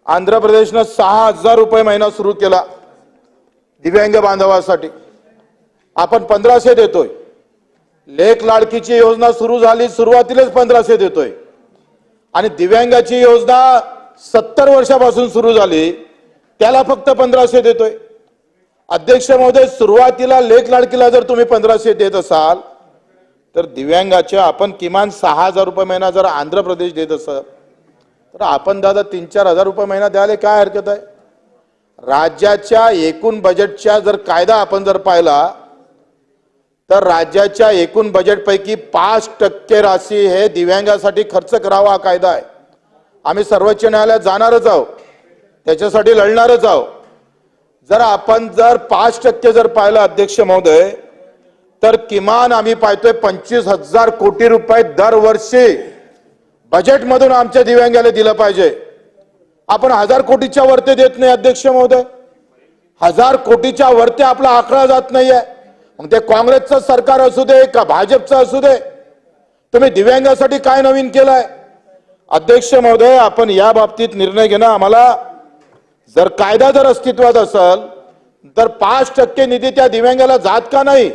आंध्र प्रदेशने 6,000 रुपये महिना सुरू केला दिव्यांग बांधवांसाठी. आपण 1,500 देतोय. लेख लाडकीची योजना सुरू झाली, सुरुवातीलाच 1,500 देतोय. आणि दिव्यांगाची योजना 70 वर्षापासून सुरू झाली, त्याला फक्त 1,500 देतोय. अध्यक्ष महोदय, सुरुवातीला लेख लाडकीला जर तुम्ही 1,500 देत असाल तर दिव्यांगाच्या आपण किमान 6,000 रुपये महिना जर आंध्र प्रदेश देत असाल तर आपण दादा 3-4 हजार रुपये महिना द्यायला काय हरकत आहे? राज्याच्या एकूण बजेटच्या जर कायदा आपण जर पाहिला तर राज्याच्या एकूण बजेटपैकी 5% राशी हे दिव्यांगासाठी खर्च करावा हा कायदा आहे. आम्ही सर्वोच्च न्यायालयात जाणारच आहोत, त्याच्यासाठी लढणारच आहोत. जर आपण जर 5% जर पाहिलं अध्यक्ष महोदय तर किमान आम्ही पाहतोय 25,000 कोटी रुपये दरवर्षी बजेटमधून आमच्या दिव्यांगाला दिलं पाहिजे. आपण 1,000 कोटीच्या वरती देत नाही अध्यक्ष महोदय. 1,000 कोटीच्या वरती आपला आकडा जात नाहीये. मग ते काँग्रेसचं सरकार असू दे का भाजपचं असू दे, तुम्ही दिव्यांगासाठी काय नवीन केलंय? अध्यक्ष महोदय, आपण या बाबतीत निर्णय घेणं आम्हाला, जर कायदा जर अस्तित्वात असेल तर 5% निधी त्या दिव्यांगाला जात का नाही?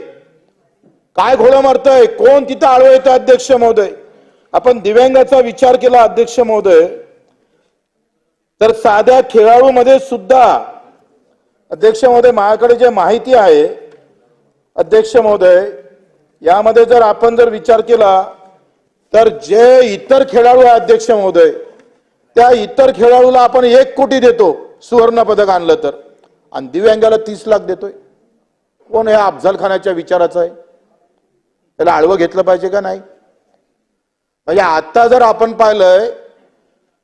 काय घोडं मारतंय? कोण तिथं आळवं येतं? अध्यक्ष महोदय, आपण दिव्यांगाचा विचार केला अध्यक्ष महोदय तर साध्या खेळाडूमध्ये सुद्धा अध्यक्ष महोदय माझ्याकडे जे माहिती आहे अध्यक्ष महोदय, यामध्ये जर आपण जर विचार केला तर जे इतर खेळाडू आहे अध्यक्ष महोदय, त्या इतर खेळाडूला आपण 1 कोटी देतो सुवर्ण पदक आणलं तर, आणि दिव्यांगाला 30 लाख देतोय. कोण हे अफजल खानाच्या विचाराचं आहे? त्याला आळवं घेतलं पाहिजे का नाही? म्हणजे आता जर आपण पाहिलंय,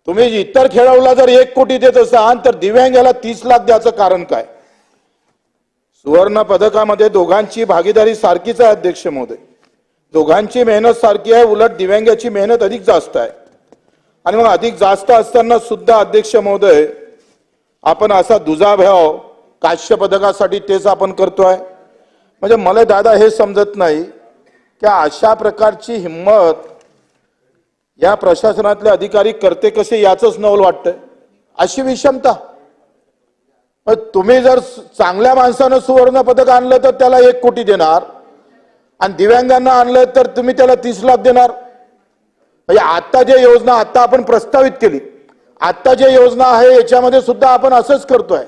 तुम्ही इतर खेळाडूला जर 1 कोटी देत असाल तर दिव्यांगाला 30 लाख द्यायचं कारण काय? सुवर्ण पदकामध्ये दोघांची भागीदारी सारखीच आहे अध्यक्ष महोदय. दोघांची मेहनत सारखी आहे, उलट दिव्यांगाची मेहनत अधिक जास्त आहे. आणि मग अधिक जास्त असताना सुद्धा अध्यक्ष महोदय आपण असा दुजाभाव काश्य पदकासाठी तेच आपण करतोय. म्हणजे मला दादा हे समजत नाही की अशा प्रकारची हिम्मत या प्रशासनातले अधिकारी करते कसे याचंच नवल वाटतंय. अशी विषमता. तुम्ही जर चांगल्या माणसानं सुवर्ण पदक आणलं तर त्याला 1 कोटी देणार, आणि दिव्यांगांना आणलं तर तुम्ही त्याला 30 लाख देणार. म्हणजे आता जे योजना आता आपण प्रस्तावित केली, आता जे योजना आहे याच्यामध्ये सुद्धा आपण असंच करतोय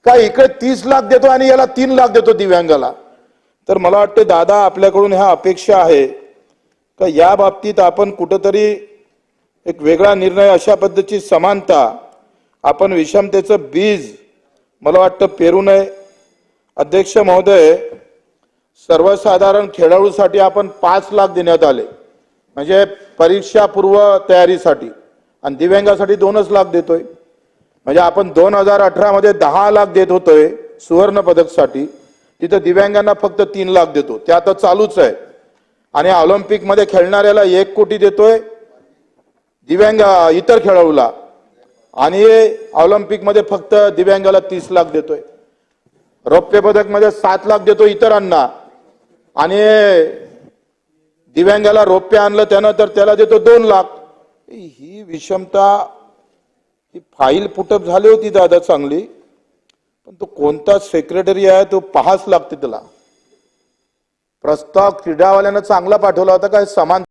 का? इकडे 30 लाख देतो आणि याला 3 लाख देतो दिव्यांगाला. तर मला वाटतं दादा आपल्याकडून ह्या अपेक्षा आहे का या बाबतीत आपण कुठंतरी एक वेगळा निर्णय, अशा पद्धतीची समानता, आपण विषमतेचं बीज मला वाटतं पेरू नये. अध्यक्ष महोदय, सर्वसाधारण खेळाडूसाठी आपण 5 लाख देण्यात आले म्हणजे परीक्षा पूर्व तयारीसाठी, आणि दिव्यांगासाठी 2च लाख देतोय. म्हणजे आपण 2018 मध्ये 10 लाख देत होतोय सुवर्ण पदकसाठी, तिथं दिव्यांगांना फक्त 3 लाख देतो. ते आता चालूच आहे. आणि ऑलिम्पिक मध्ये खेळणाऱ्याला 1 कोटी देतोय दिव्यांग इतर खेळाडूला, आणि ऑलिम्पिक मध्ये फक्त दिव्यांगाला 30 लाख देतोय. रौप्य पदक मध्ये 7 लाख देतो इतरांना, आणि दिव्यांगाला रौप्य आणलं त्यानं तर त्याला देतो 2 लाख. ही विषमता, ही फाईल पुटअप झाली होती दादा चांगली, पण तो कोणता सेक्रेटरी आहे तो पाहाच लागते. त्याला प्रस्ताव क्रीडावाल्यानं चांगला पाठवला होता काय समान